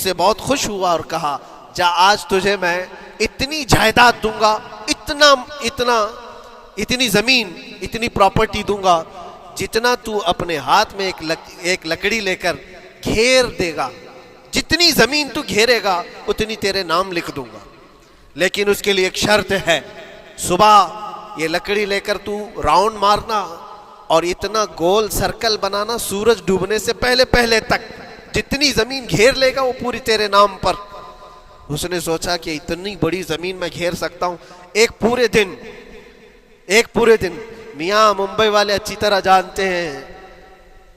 سے بہت خوش ہوا اور کہا جا آج تجھے میں اتنی جائیداد دوں گا، اتنی زمین، اتنی پراپرٹی دوں گا جتنا تو اپنے ہاتھ میں ایک لکڑی لے کر گھیر دے گا، جتنی زمین تو گھیرے گا اتنی تیرے نام لکھ دوں گا، لیکن اس کے لیے ایک شرط ہے، صبح یہ لکڑی لے کر تو راؤنڈ مارنا اور اتنا گول سرکل بنانا سورج ڈوبنے سے پہلے تک، جتنی زمین گھیر لے گا وہ پوری تیرے نام پر۔ اس نے سوچا کہ اتنی بڑی زمین میں گھیر سکتا ہوں ایک پورے دن۔ میاں ممبئی والے اچھی طرح جانتے ہیں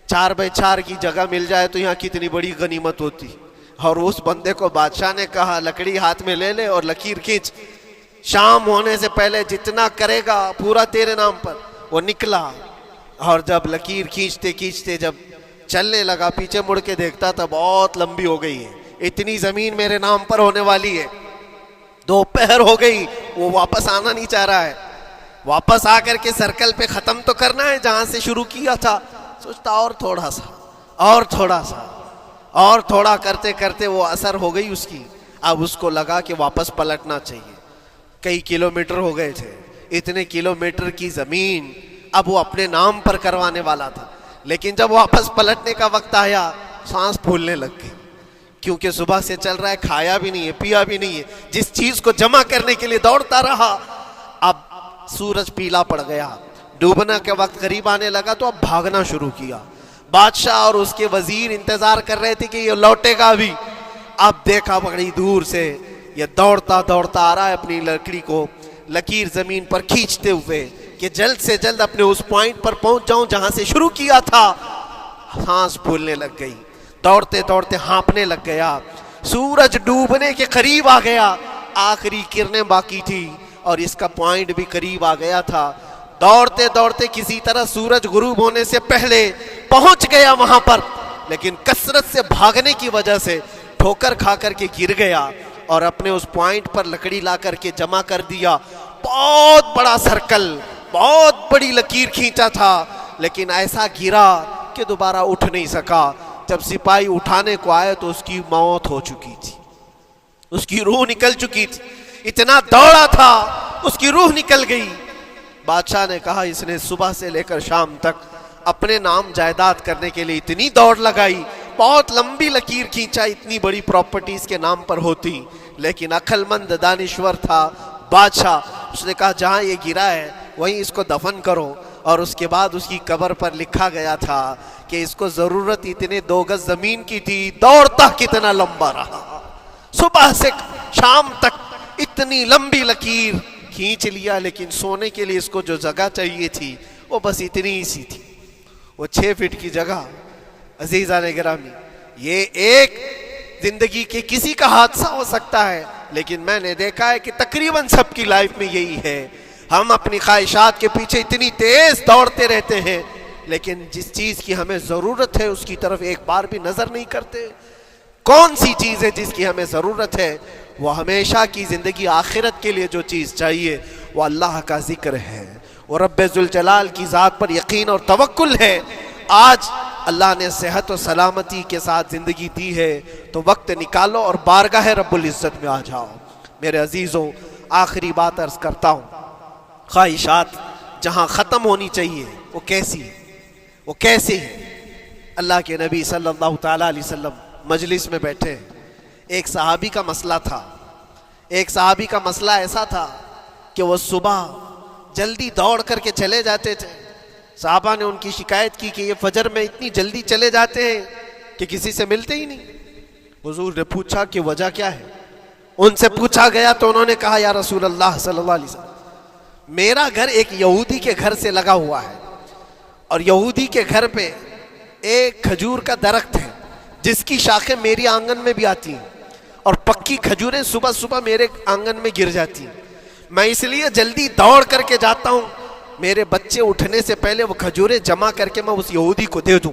4x4 کی جگہ مل جائے تو یہاں کتنی بڑی غنیمت ہوتی، اور اس بندے کو بادشاہ نے کہا لکڑی ہاتھ میں لے لے اور لکیر کھینچ، شام ہونے سے پہلے جتنا کرے گا پورا تیرے نام پر۔ وہ نکلا اور جب لکیر کھینچتے جب چلنے لگا پیچھے مڑ کے دیکھتا تھا بہت لمبی ہو گئی ہے، اتنی زمین میرے نام پر ہونے والی ہے، دوپہر ہو گئی، وہ واپس آنا نہیں چاہ رہا ہے، واپس آ کر کے سرکل پہ ختم تو کرنا ہے جہاں سے شروع کیا تھا۔ سوچتا اور تھوڑا کرتے وہ اثر ہو گئی اس کی، اب اس کو لگا کہ واپس پلٹنا چاہیے۔ کئی کلومیٹر ہو گئے تھے، اتنے کلومیٹر کی زمین اب وہ اپنے نام پر کروانے والا تھا، لیکن جب واپس پلٹنے کا وقت آیا سانس پھولنے لگ گئی، کیونکہ صبح سے چل رہا ہے، کھایا بھی نہیں ہے، پیا بھی نہیں ہے، جس چیز کو جمع کرنے کے لیے دوڑتا رہا۔ اب سورج پیلا پڑ گیا، ڈوبنا کے وقت قریب آنے لگا تو اب بھاگنا شروع کیا۔ بادشاہ اور اس کے وزیر انتظار کر رہے تھے کہ یہ لوٹے گا بھی، اب دیکھا بڑی دور سے یہ دوڑتا آ رہا ہے اپنی لکڑی کو لکیر زمین پر کھینچتے ہوئے کہ جلد سے جلد اپنے اس پوائنٹ پر پہنچ جاؤں جہاں سے شروع کیا تھا۔ سانس پھولنے لگ گئی، دوڑتے ہانپنے لگ گیا، سورج ڈوبنے کے قریب آ گیا، آخری کرنیں باقی تھی اور اس کا پوائنٹ بھی قریب آ گیا تھا۔ دوڑتے کسی طرح سورج غروب ہونے سے پہلے پہنچ گیا وہاں پر، لیکن کثرت سے بھاگنے کی وجہ سے ٹھوکر کھا کر کے گر گیا اور اپنے اس پوائنٹ پر لکڑی لا کر کے جمع کر دیا۔ بہت بڑا سرکل، بہت بڑی لکیر کھینچا تھا، لیکن ایسا گرا کہ دوبارہ اٹھ نہیں سکا۔ جب سپاہی اٹھانے کو آئے تو اس کی موت ہو چکی تھی، اس کی روح نکل چکی تھی، اتنا دوڑا تھا اس کی روح نکل گئی۔ بادشاہ نے کہا اس نے صبح سے لے کر شام تک اپنے نام جائیداد کرنے کے لیے اتنی دوڑ لگائی، بہت لمبی لکیر کھینچا، اتنی بڑی پراپرٹیز کے نام پر ہوتی، لیکن عقل مند دانشور تھا بادشاہ، اس نے کہا جہاں یہ گرا ہے وہیں اس کو دفن کرو، اور اس کے بعد اس کی قبر پر لکھا گیا تھا کہ اس کو ضرورت اتنے 2 گز زمین کی تھی، دوڑتا کتنا لمبا رہا، صبح سے شام تک اتنی لمبی لکیر کھینچ لیا، لیکن سونے کے لیے اس کو جو جگہ چاہیے تھی وہ بس اتنی ہی سی تھی، وہ 6 فٹ کی جگہ۔ عزیزان گرامی، یہ ایک زندگی کے کسی کا حادثہ ہو سکتا ہے، لیکن میں نے دیکھا ہے کہ تقریباً سب کی لائف میں یہی ہے، ہم اپنی خواہشات کے پیچھے اتنی تیز دوڑتے رہتے ہیں، لیکن جس چیز کی ہمیں ضرورت ہے اس کی طرف ایک بار بھی نظر نہیں کرتے۔ کون سی چیز ہے جس کی ہمیں ضرورت ہے؟ وہ ہمیشہ کی زندگی آخرت کے لیے جو چیز چاہیے وہ اللہ کا ذکر ہے، وہ رب ذوالجلال کی ذات پر یقین اور توکل ہے۔ آج اللہ نے صحت و سلامتی کے ساتھ زندگی دی ہے تو وقت نکالو اور بارگاہ رب العزت میں آ جاؤ۔ میرے عزیزوں، آخری بات عرض کرتا ہوں، خواہشات جہاں ختم ہونی چاہیے وہ کیسی ہے؟ اللہ کے نبی صلی اللہ تعالیٰ علیہ وسلم مجلس میں بیٹھے ہیں، ایک صحابی کا مسئلہ ایسا تھا کہ وہ صبح جلدی دوڑ کر کے چلے جاتے تھے۔ صحابہ نے ان کی شکایت کی کہ یہ فجر میں اتنی جلدی چلے جاتے ہیں کہ کسی سے ملتے ہی نہیں۔ حضور نے پوچھا کہ وجہ کیا ہے؟ ان سے پوچھا گیا تو انہوں نے کہا یا رسول اللہ صلی اللہ علیہ وسلم، میرا گھر ایک یہودی کے گھر سے لگا ہوا ہے، اور یہودی کے گھر پہ ایک کھجور کا درخت ہے جس کی شاخیں میری آنگن میں بھی آتی ہیں، اور پکی کھجوریں صبح صبح میرے آنگن میں گر جاتی ہیں، میں اس لیے جلدی دوڑ کر کے جاتا ہوں، میرے بچے اٹھنے سے پہلے وہ کھجوریں جمع کر کے میں اس یہودی کو دے دوں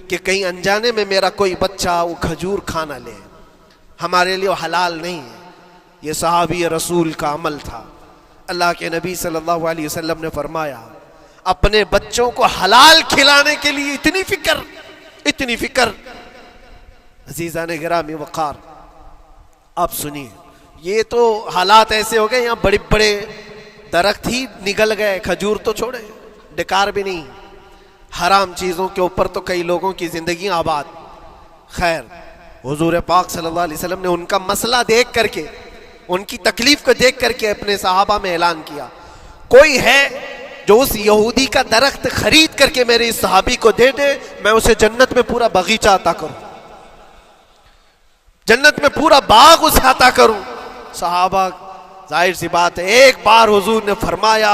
کہ کہیں انجانے میں میرا کوئی بچہ وہ کھجور کھا نہ لے، ہمارے لیے وہ حلال نہیں ہے۔ یہ صحابی رسول کا عمل تھا۔ اللہ کے نبی صلی اللہ علیہ وسلم نے فرمایا اپنے بچوں کو حلال کھلانے کے لیے اتنی فکر۔ عزیزان گرامی وقار، اب سنیے، یہ تو حالات ایسے ہو گئے، یہاں بڑے بڑے درخت ہی نگل گئے، کھجور تو چھوڑے، ڈکار بھی نہیں، حرام چیزوں کے اوپر تو کئی لوگوں کی زندگی آباد۔ خیر، حضور پاک صلی اللہ علیہ وسلم نے ان کا مسئلہ دیکھ کر کے، ان کی تکلیف کو دیکھ کر کے اپنے صحابہ میں اعلان کیا، کوئی ہے جو اس یہودی کا درخت خرید کر کے میرے اس صحابی کو دے دے، میں اسے جنت میں پورا باغیچہ عطا کروں، جنت میں پورا باغ اسے عطا کروں۔ صحابہ، ظاہر سی بات ہے، ایک بار حضور نے فرمایا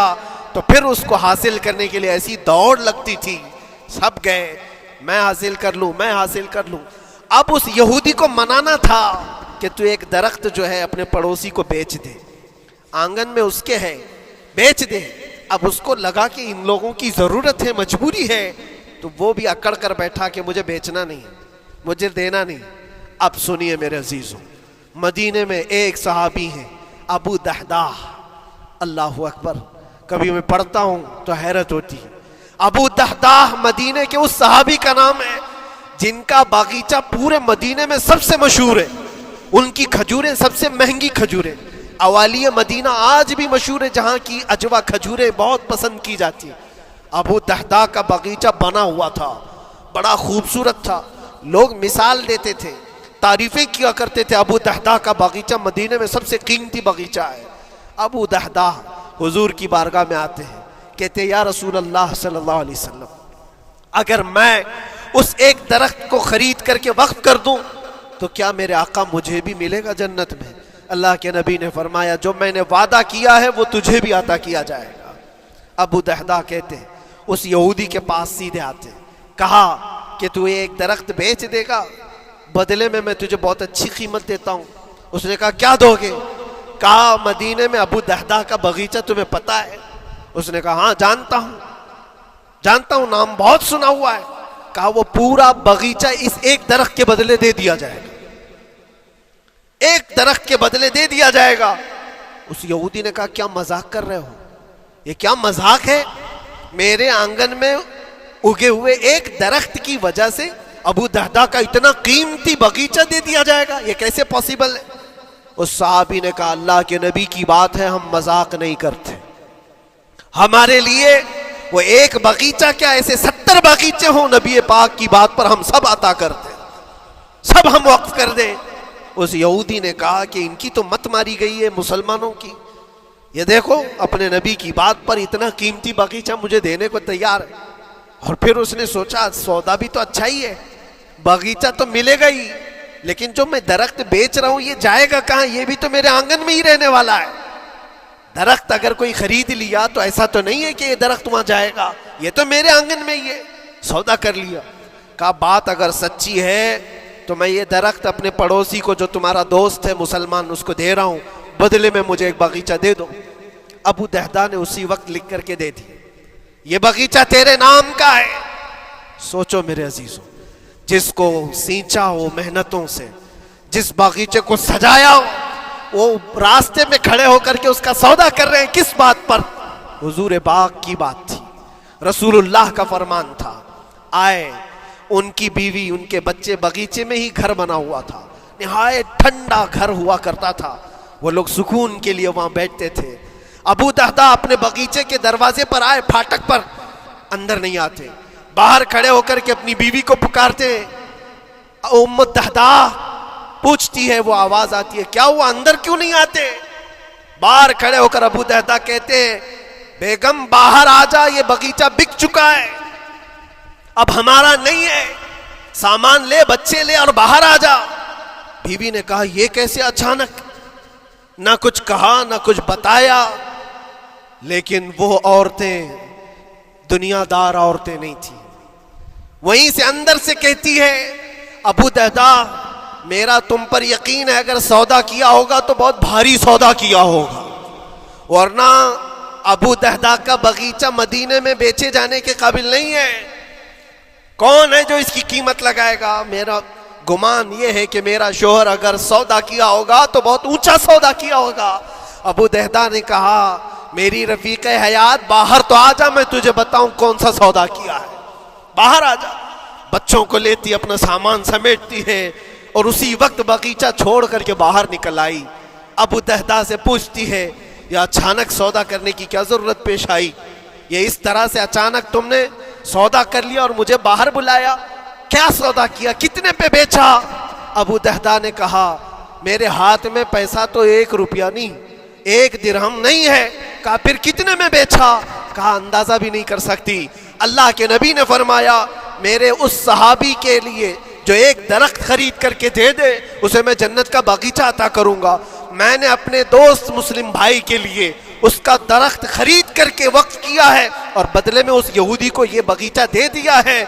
تو پھر اس کو حاصل کرنے کے لیے ایسی دوڑ لگتی تھی، سب گئے، میں حاصل کر لوں، میں حاصل کر لوں۔ اب اس یہودی کو منانا تھا کہ تو ایک درخت جو ہے اپنے پڑوسی کو بیچ دے، آنگن میں اس کے ہے، بیچ دے۔ اب اس کو لگا کہ ان لوگوں کی ضرورت ہے، مجبوری ہے، تو وہ بھی اکڑ کر بیٹھا کہ مجھے بیچنا نہیں، مجھے دینا نہیں۔ اب سنیے میرے عزیزوں، مدینے میں ایک صحابی ہیں ابو دحداح، اللہ اکبر، کبھی میں پڑھتا ہوں تو حیرت ہوتی ہے۔ ابو دحداح مدینے کے اس صحابی کا نام ہے جن کا باغیچہ پورے مدینے میں سب سے مشہور ہے، ان کی کھجوریں سب سے مہنگی کھجوریں، اوالی مدینہ آج بھی مشہور ہے، جہاں کی اجوا کھجوریں بہت پسند کی جاتی ہیں۔ ابو دحداح کا باغیچہ بنا ہوا تھا، بڑا خوبصورت تھا، لوگ مثال دیتے تھے، تعریفیں کیا کرتے تھے، ابو دحداح کا باغیچہ مدینے میں سب سے قیمتی باغیچہ ہے۔ ابو دحداح حضور کی بارگاہ میں آتے ہیں، کہتے ہیں یا رسول اللہ صلی اللہ علیہ وسلم، اگر میں اس ایک درخت کو خرید کر کے وقف کر دوں تو کیا میرے آقا مجھے بھی ملے گا جنت میں؟ اللہ کے نبی نے فرمایا جو میں نے وعدہ کیا ہے وہ تجھے بھی عطا کیا جائے گا۔ ابو دحداح کہتے ہیں اس یہودی کے پاس سیدھے آتے ہیں، کہا کہ تو ایک درخت بیچ دے گا، بدلے میں تجھے بہت اچھی قیمت دیتا ہوں۔ اس نے کہا کیا دو گے؟ کہا مدینے میں ابو دحداح کا باغیچہ تمہیں پتہ ہے؟ اس نے کہا ہاں جانتا ہوں، نام بہت سنا ہوا ہے۔ کہا وہ پورا باغیچہ اس ایک درخت کے بدلے دے دیا جائے گا، ایک درخت کے بدلے دے دیا جائے گا۔ اس یہودی نے کہا کیا مذاق کر رہے ہو؟ یہ کیا مذاق ہے؟ میرے آنگن میں اگے ہوئے ایک درخت کی وجہ سے ابو دحداح کا اتنا قیمتی باغیچہ دے دیا جائے گا، یہ کیسے پاسبل ہے؟ اس صحابی نے کہا اللہ کے نبی کی بات ہے، ہم مذاق نہیں کرتے، ہمارے لیے وہ ایک باغیچہ کیا ایسے 70 باغیچے ہوں، نبی پاک کی بات پر ہم سب عطا کرتے، سب ہم وقف کر دیں۔ اس یہودی نے کہا کہ ان کی تو مت ماری گئی ہے مسلمانوں کی، یہ دیکھو اپنے نبی کی بات پر اتنا قیمتی باغیچہ مجھے دینے کو تیار ہے۔ اور پھر اس نے سوچا سودا بھی تو اچھا ہی ہے، باغیچہ تو ملے گا ہی، لیکن جو میں درخت بیچ رہا ہوں یہ جائے گا کہاں؟ یہ بھی تو میرے آنگن میں ہی رہنے والا ہے۔ درخت اگر کوئی خرید لیا تو ایسا تو نہیں ہے کہ یہ درخت وہاں جائے گا، یہ تو میرے آنگن میں ہی ہے، سودا کر لیا۔ کہا بات اگر سچی ہے تو میں یہ درخت اپنے پڑوسی کو جو تمہارا دوست ہے مسلمان اس کو دے رہا ہوں، بدلے میں مجھے ایک باغیچہ دے دو۔ ابو دحداح نے اسی وقت لکھ کر کے دے دی، یہ باغیچہ تیرے نام کا ہے۔ سوچو میرے عزیزوں، جس کو سینچا ہو محنتوں سے، جس باغیچے کو سجایا ہو، وہ راستے میں کھڑے ہو کر کے اس کا سودا کر رہے ہیں، کس بات پر؟ حضور پاک کی بات تھی، رسول اللہ کا فرمان تھا۔ آئے ان کی بیوی، ان کے بچے، باغیچے میں ہی گھر بنا ہوا تھا، نہایت ٹھنڈا گھر ہوا کرتا تھا، وہ لوگ سکون کے لیے وہاں بیٹھتے تھے۔ ابو دحداح اپنے باغیچے کے دروازے پر آئے، پھاٹک پر، اندر نہیں آتے، باہر کھڑے ہو کر کے اپنی بیوی کو پکارتے، ام دحداح پوچھتی ہے، وہ آواز آتی ہے کیا ہوا اندر کیوں نہیں آتے؟ باہر کھڑے ہو کر ابو دحداح کہتے ہیں بیگم باہر آ جا، یہ باغیچہ بک چکا ہے، اب ہمارا نہیں ہے، سامان لے، بچے لے اور باہر آ جا۔ بیوی نے کہا یہ کیسے اچانک؟ نہ کچھ کہا نہ کچھ بتایا، لیکن وہ عورتیں دنیا دار عورتیں نہیں تھیں، وہیں سے اندر سے کہتی ہے ابو دحداح میرا تم پر یقین ہے اگر سودا کیا ہوگا تو بہت بھاری سودا کیا ہوگا، ورنہ ابو دحداح کا باغیچہ مدینے میں بیچے جانے کے قابل نہیں ہے، کون ہے جو اس کی قیمت لگائے گا؟ میرا گمان یہ ہے کہ میرا شوہر اگر سودا کیا ہوگا تو بہت اونچا سودا کیا ہوگا۔ ابو دحداح نے کہا میری رفیق حیات باہر تو آ جا، میں تجھے بتاؤں کون سا سودا کیا ہے، باہر آ جا۔ بچوں کو لیتی، اپنا سامان سمیٹتی ہے، اور اسی وقت باغیچہ چھوڑ کر کے باہر نکل آئی۔ ابو دہدا سے پوچھتی ہے یہ اچانک سودا کرنے کی کیا ضرورت پیش آئی؟ یہ اس طرح سے اچانک تم نے سودا کر لیا اور مجھے باہر بلایا، کیا سودا کیا، کتنے پہ بیچا؟ ابو دہدا نے کہا میرے ہاتھ میں پیسہ تو 1 روپیہ نہیں، 1 درہم نہیں ہے۔ کہا پھر کتنے میں بیچا؟ کہا اندازہ بھی نہیں کر سکتی۔ اللہ کے نبی نے فرمایا میرے اس صحابی کے لیے جو 1 درخت خرید کر کے دے دے اسے میں جنت کا باغیچہ عطا کروں گا۔ میں نے اپنے دوست مسلم بھائی کے لیے اس کا درخت خرید کر کے وقف کیا ہے اور بدلے میں اس یہودی کو یہ باغیچہ دے دیا ہے۔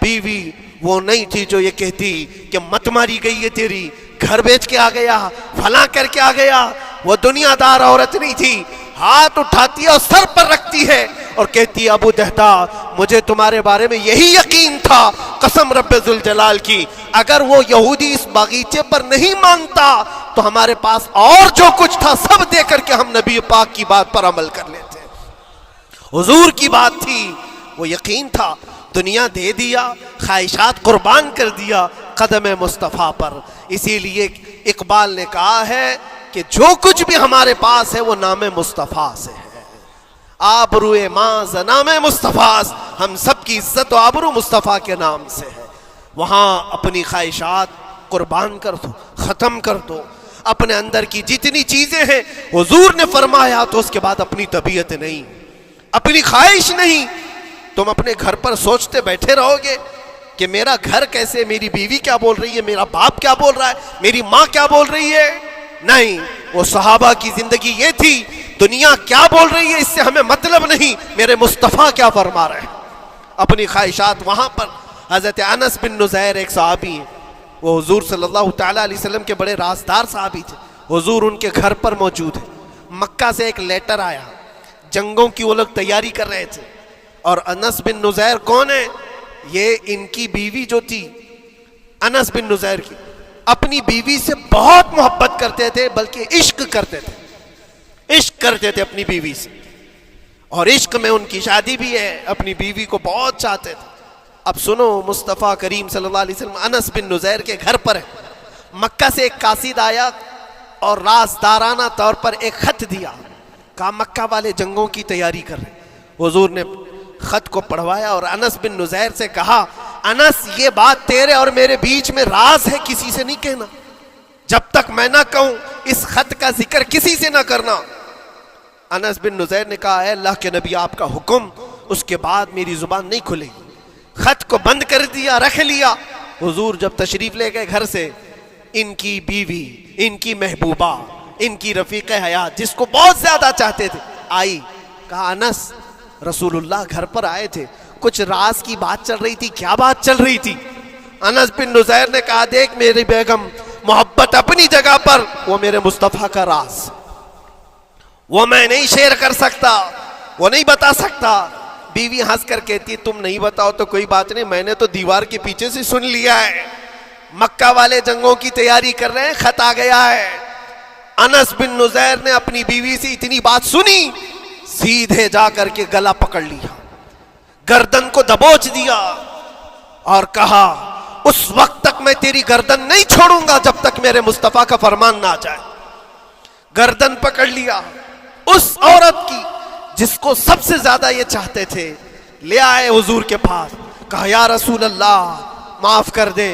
بیوی وہ نہیں تھی جو یہ کہتی کہ مت ماری گئی ہے تیری، گھر بیچ کے آ گیا، فلاں کر کے آ گیا۔ وہ دنیا دار عورت نہیں تھی، ہاتھ اٹھاتی ہے اور سر پر رکھتی ہے اور کہتی ہے ابو دہدا مجھے تمہارے بارے میں یہی یقین تھا، قسم رب ذوالجلال کی اگر وہ یہودی اس باغیچے پر نہیں مانتا تو ہمارے پاس اور جو کچھ تھا سب دے کر کے ہم نبی پاک کی بات پر عمل کر لیتے۔ حضور کی بات تھی، وہ یقین تھا، دنیا دے دیا، خواہشات قربان کر دیا قدم مصطفیٰ پر۔ اسی لیے اقبال نے کہا ہے کہ جو کچھ بھی ہمارے پاس ہے وہ نام مصطفیٰ سے ہے، آبرو ماز نام مصطفیٰ، ہم سب کی عزت و آبرو مصطفیٰ کے نام سے ہے۔ وہاں اپنی خواہشات قربان کر دو، ختم کر دو، اپنے اندر کی جتنی چیزیں ہیں حضور نے فرمایا تو اس کے بعد اپنی طبیعت نہیں، اپنی خواہش نہیں۔ تم اپنے گھر پر سوچتے بیٹھے رہو گے کہ میرا گھر کیسے، میری بیوی کیا بول رہی ہے، میرا باپ کیا بول رہا ہے، میری ماں کیا بول رہی ہے؟ نہیں، وہ صحابہ کی زندگی یہ تھی، دنیا کیا بول رہی ہے اس سے ہمیں مطلب نہیں، میرے مصطفیٰ کیا فرما رہے ہیں۔ اپنی خواہشات وہاں پر۔ حضرت انس بن نزیر ایک صحابی ہیں، وہ حضور صلی اللہ تعالیٰ علیہ وسلم کے بڑے رازدار صحابی تھے، حضور ان کے گھر پر موجود ہے۔ مکہ سے ایک لیٹر آیا، جنگوں کی وہ لوگ تیاری کر رہے تھے، اور انس بن نزیر کون ہے؟ یہ ان کی بیوی جو تھی انس بن نزیر کی، اپنی بیوی سے بہت محبت کرتے تھے، بلکہ عشق کرتے تھے، عشق کرتے تھے اپنی بیوی سے، اور عشق میں ان کی شادی بھی ہے، اپنی بیوی کو بہت چاہتے تھے۔ اب سنو، مصطفیٰ کریم صلی اللہ علیہ وسلم انس بن نزیر کے گھر پر ہے، مکہ سے ایک قاصد آیا اور رازدارانہ طور پر ایک خط دیا، کہا مکہ والے جنگوں کی تیاری کر رہے۔ حضور نے خط کو پڑھوایا اور انس بن نزیر سے کہا انس یہ بات تیرے اور میرے بیچ میں راز ہے، کسی سے نہیں کہنا، جب تک میں نہ کہوں اس خط کا ذکر کسی سے نہ کرنا۔ انس بن نزیر نے کہا اے اللہ کے نبی آپ کا حکم، اس کے بعد میری زبان نہیں کھلے گی۔ خط کو بند کر دیا، رکھ لیا۔ حضور جب تشریف لے گئے گھر سے، ان کی بیوی، ان کی محبوبہ، ان کی رفیق حیات جس کو بہت زیادہ چاہتے تھے آئی، کہا انس رسول اللہ گھر پر آئے تھے، کچھ راز کی بات چل رہی تھی، کیا بات چل رہی تھی؟ انس بن نزیر نے کہا دیکھ میری بیگم، محبت اپنی جگہ پر، وہ میرے مصطفیٰ کا راز، وہ میں نہیں شیئر کر سکتا، وہ نہیں بتا سکتا۔ بیوی ہنس کر کہتی تم نہیں بتاؤ تو کوئی بات نہیں، میں نے تو دیوار کے پیچھے سے سن لیا ہے، مکہ والے جنگوں کی تیاری کر رہے ہیں، خط آ گیا ہے۔ انس بن نزیر نے اپنی بیوی سے اتنی بات سنی، سیدھے جا کر کے گلا پکڑ لیا، گردن کو دبوچ دیا اور کہا اس وقت تک میں تیری گردن نہیں چھوڑوں گا جب تک میرے مصطفیٰ کا فرمان نہ آ جائے۔ گردن پکڑ لیا اس عورت کی جس کو سب سے زیادہ یہ چاہتے تھے، لے آئے حضور کے پاس، کہا یا رسول اللہ معاف کر دے،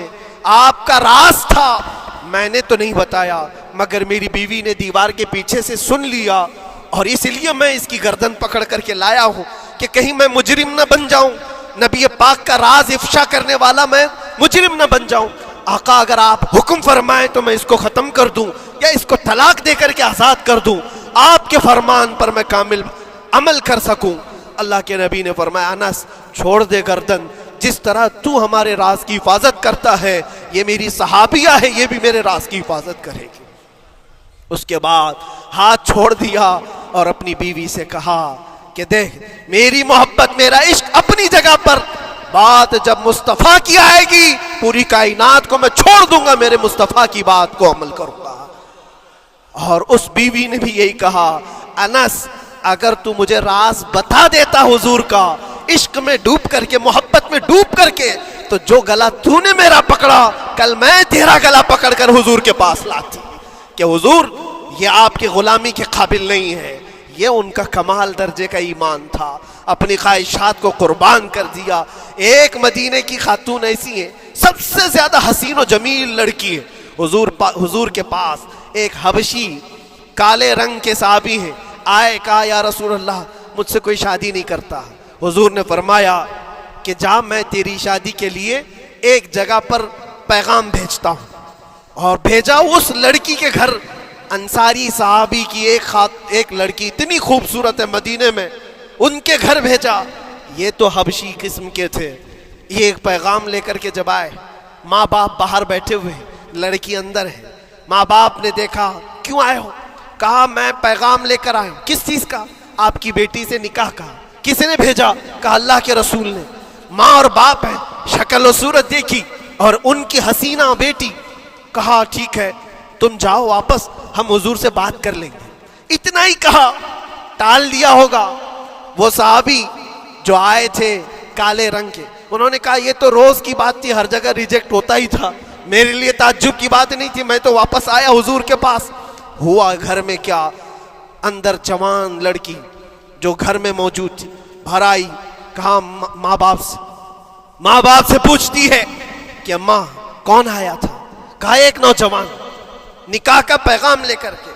آپ کا راز تھا، میں نے تو نہیں بتایا، مگر میری بیوی نے دیوار کے پیچھے سے سن لیا اور اس لیے میں اس کی گردن پکڑ کر کے لایا ہوں کہ کہیں میں مجرم نہ بن جاؤں، نبی پاک کا راز افشا کرنے والا میں مجرم نہ بن جاؤں۔ آقا اگر آپ حکم فرمائیں تو میں اس کو ختم کر دوں یا اس کو طلاق دے کر کے آزاد کر دوں، آپ کے فرمان پر میں کامل عمل کر سکوں۔ اللہ کے نبی نے فرمایا انس چھوڑ دے گردن، جس طرح تو ہمارے راز کی حفاظت کرتا ہے یہ میری صحابیہ ہے، یہ بھی میرے راز کی حفاظت کرے گی۔ اس کے بعد ہاتھ چھوڑ دیا اور اپنی بیوی سے کہا کہ دیکھ میری محبت، میرا عشق اپنی جگہ پر، بات جب مصطفیٰ کی آئے گی پوری کائنات کو میں چھوڑ دوں گا، میرے مصطفیٰ کی بات کو عمل کروں گا۔ اور اس بیوی نے بھی یہی کہا انس اگر تو مجھے راز بتا دیتا حضور کا، عشق میں ڈوب کر کے، محبت میں ڈوب کر کے تو جو گلا تو نے میرا پکڑا کل میں تیرا گلا پکڑ کر حضور کے پاس لاتی کہ حضور یہ آپ کی غلامی کے قابل نہیں ہے. یہ ان کا کمال درجے کا ایمان تھا, اپنی خواہشات کو قربان کر دیا. ایک مدینے کی خاتون ایسی ہے سب سے زیادہ حسین و جمیل لڑکی ہے, حضور کے پاس ایک حبشی کالے رنگ کے صحابی ہیں, آئے کہا یا رسول اللہ مجھ سے کوئی شادی نہیں کرتا. حضور نے فرمایا کہ جا میں تیری شادی کے لیے ایک جگہ پر پیغام بھیجتا ہوں, اور بھیجا اس لڑکی کے گھر. انصاری صحابی کی ایک لڑکی اتنی خوبصورت ہے مدینے میں, ان کے گھر بھیجا. یہ تو حبشی قسم کے تھے. یہ ایک پیغام لے کر کے جب آئے, ماں باپ باہر بیٹھے ہوئے, لڑکی اندر ہے. ماں باپ نے دیکھا کیوں آئے ہو؟ کہا میں پیغام لے کر آیا ہوں. کس چیز کا؟ آپ کی بیٹی سے نکاح کا. کس نے بھیجا؟ کہا اللہ کے رسول نے. ماں اور باپ ہیں, شکل و صورت دیکھی اور ان کی حسینہ بیٹی. کہا ٹھیک ہے تم جاؤ واپس, ہم حضور سے بات کر لیں گے. اتنا ہی کہا, ٹال دیا ہوگا. وہ صحابی جو آئے تھے کالے رنگ کے, انہوں نے کہا یہ تو روز کی بات تھی, ہر جگہ ریجیکٹ ہوتا ہی تھا, میرے لیے تعجب کی بات نہیں تھی, میں تو واپس آیا حضور کے پاس. ہوا گھر میں کیا, اندر جوان لڑکی جو گھر میں موجود تھی بھر آئی. کہا ماں باپ سے پوچھتی ہے کہ اماں کون آیا تھا؟ کہا ایک نوجوان نکاح کا پیغام لے کر کے.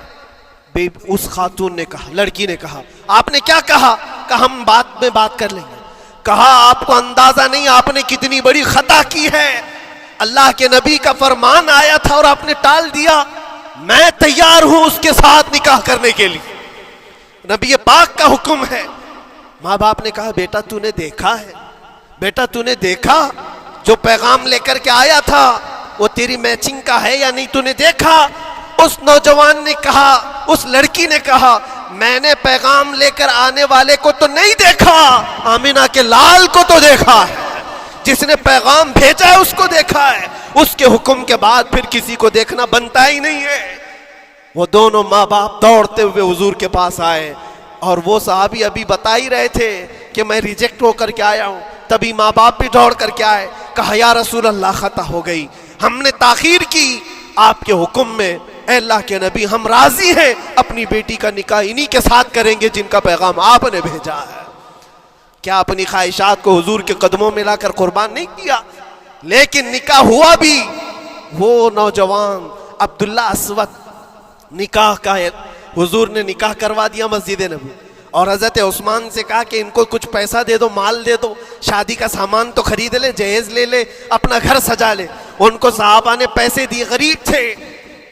اس خاتون نے کہا, لڑکی نے کہا آپ نے کیا کہا؟ کہا ہم بعد میں بات کر لیں گے. کہا آپ کو اندازہ نہیں آپ نے کتنی بڑی خطا کی ہے, اللہ کے نبی کا فرمان آیا تھا اور آپ نے ٹال دیا. میں تیار ہوں اس کے ساتھ نکاح کرنے کے لیے, نبی پاک کا حکم ہے. ماں باپ نے کہا بیٹا تو نے دیکھا ہے, بیٹا تو نے دیکھا جو پیغام لے کر کے آیا تھا وہ تیری میچنگ کا ہے یا نہیں, تو نے دیکھا؟ اس نوجوان نے کہا, اس لڑکی نے کہا میں نے پیغام لے کر آنے والے کو تو نہیں دیکھا, آمینہ کے لال کو تو دیکھا ہے, جس نے پیغام بھیجا ہے اس کو دیکھا ہے. اس کے حکم کے بعد پھر کسی کو دیکھنا بنتا ہی نہیں ہے. وہ دونوں ماں باپ دوڑتے ہوئے حضور کے پاس آئے, اور وہ صحابی ابھی بتا ہی رہے تھے کہ میں ریجیکٹ ہو کر کے آیا ہوں. تبھی ماں باپ بھی دوڑ کر کے آئے. کہا یا رسول اللہ خطا ہو گئی, ہم نے تاخیر کی, آپ کے حکم میں اے اللہ کے نبی ہم راضی ہیں, اپنی بیٹی کا نکاح انہی کے ساتھ کریں گے جن کا پیغام آپ نے بھیجا ہے. کیا اپنی خواہشات کو حضور کے قدموں میں لا کر قربان نہیں کیا؟ لیکن نکاح ہوا بھی. وہ نوجوان عبداللہ اسود نکاح کا ہے, حضور نے نکاح کروا دیا مسجد نبوی, اور حضرت عثمان سے کہا کہ ان کو کچھ پیسہ دے دو, مال دے دو, شادی کا سامان تو خرید لے, جہیز لے لے, اپنا گھر سجا لے. ان کو صحابہ نے پیسے دیے, غریب تھے,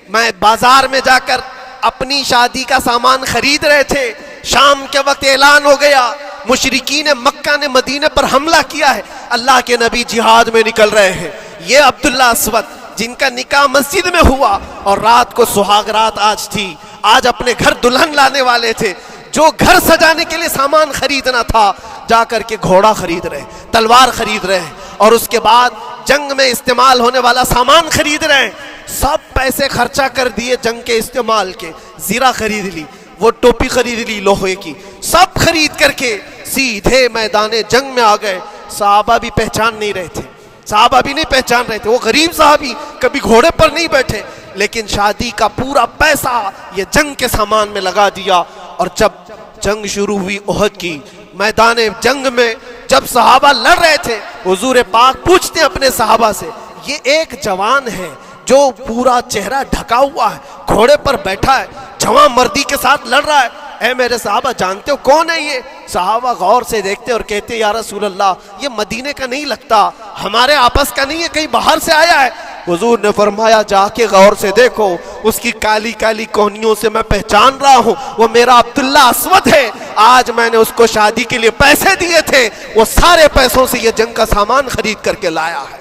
میں بازار میں جا کر اپنی شادی کا سامان خرید رہے تھے. شام کے وقت اعلان ہو گیا مشرکین مکہ نے مدینے پر حملہ کیا ہے, اللہ کے نبی جہاد میں نکل رہے ہیں. یہ عبداللہ اسود جن کا نکاح مسجد میں ہوا اور رات کو سہاگ رات آج تھی, آج اپنے گھر دلہن لانے والے تھے, جو گھر سجانے کے لیے سامان خریدنا تھا جا کر کے گھوڑا خرید رہے, تلوار خرید رہے, اور اس کے بعد جنگ میں استعمال ہونے والا سامان خرید رہے. سب پیسے خرچہ کر دیے جنگ کے استعمال کے, زیرہ خرید لی, وہ ٹوپی خرید لی لوہے کی, سب خرید کر کے سیدھے میدان جنگ میں آ گئے. صحابہ بھی پہچان نہیں رہے تھے, صحابہ بھی نہیں پہچان رہے تھے. وہ غریب صحابی کبھی گھوڑے پر نہیں بیٹھے, لیکن شادی کا پورا پیسہ یہ جنگ کے سامان میں لگا دیا. اور جب جنگ شروع ہوئی احد کی, میدان جنگ میں جب صحابہ لڑ رہے تھے, حضور پاک پوچھتے ہیں اپنے صحابہ سے, یہ ایک جوان ہے جو پورا چہرہ ڈھکا ہوا ہے, گھوڑے پر بیٹھا ہے, جوان مردی کے ساتھ لڑ رہا ہے, اے میرے صحابہ جانتے ہو کون ہے یہ؟ صحابہ غور سے دیکھتے اور کہتے یا رسول اللہ یہ مدینے کا نہیں لگتا, ہمارے آپس کا نہیں ہے, کہیں باہر سے آیا ہے. حضور نے فرمایا جا کے غور سے دیکھو, اس کی کالی کالی کونیوں سے میں پہچان رہا ہوں, وہ میرا عبداللہ اسود ہے. آج میں نے اس کو شادی کے لیے پیسے دیے تھے, وہ سارے پیسوں سے یہ جنگ کا سامان خرید کر کے لایا ہے.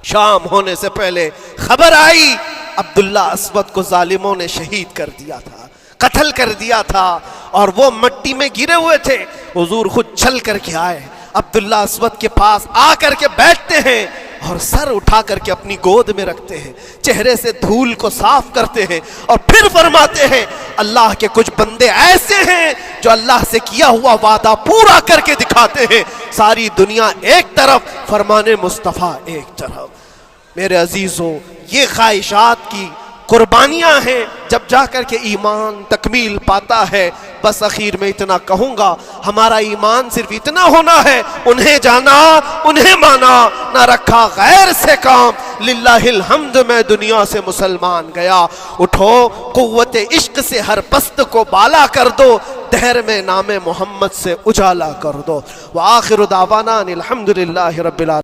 شام ہونے سے پہلے خبر آئی عبداللہ اسود کو ظالموں نے شہید کر دیا تھا, قتل کر دیا تھا, اور وہ مٹی میں گرے ہوئے تھے. حضور خود چل کر کے آئے, عبداللہ اسود کے پاس آ کر کے بیٹھتے ہیں اور سر اٹھا کر کے اپنی گود میں رکھتے ہیں, چہرے سے دھول کو صاف کرتے ہیں, اور پھر فرماتے ہیں اللہ کے کچھ بندے ایسے ہیں جو اللہ سے کیا ہوا وعدہ پورا کر کے دکھاتے ہیں. ساری دنیا ایک طرف, فرمان مصطفیٰ ایک طرف۔ میرے عزیزوں، یہ خواہشات کی قربانیاں ہیں جب جا کر کے ایمان تکمیل پاتا ہے۔ بس اخیر میں اتنا کہوں گا، ہمارا ایمان صرف اتنا ہونا ہے، انہیں جانا انہیں مانا، نہ رکھا غیر سے کام، للہ الحمد میں دنیا سے مسلمان گیا۔ اٹھو قوت عشق سے ہر پست کو بالا کر دو، دہر میں نام محمد سے اجالا کر دو۔ وآخر دعوانا الحمدللہ رب العالمین۔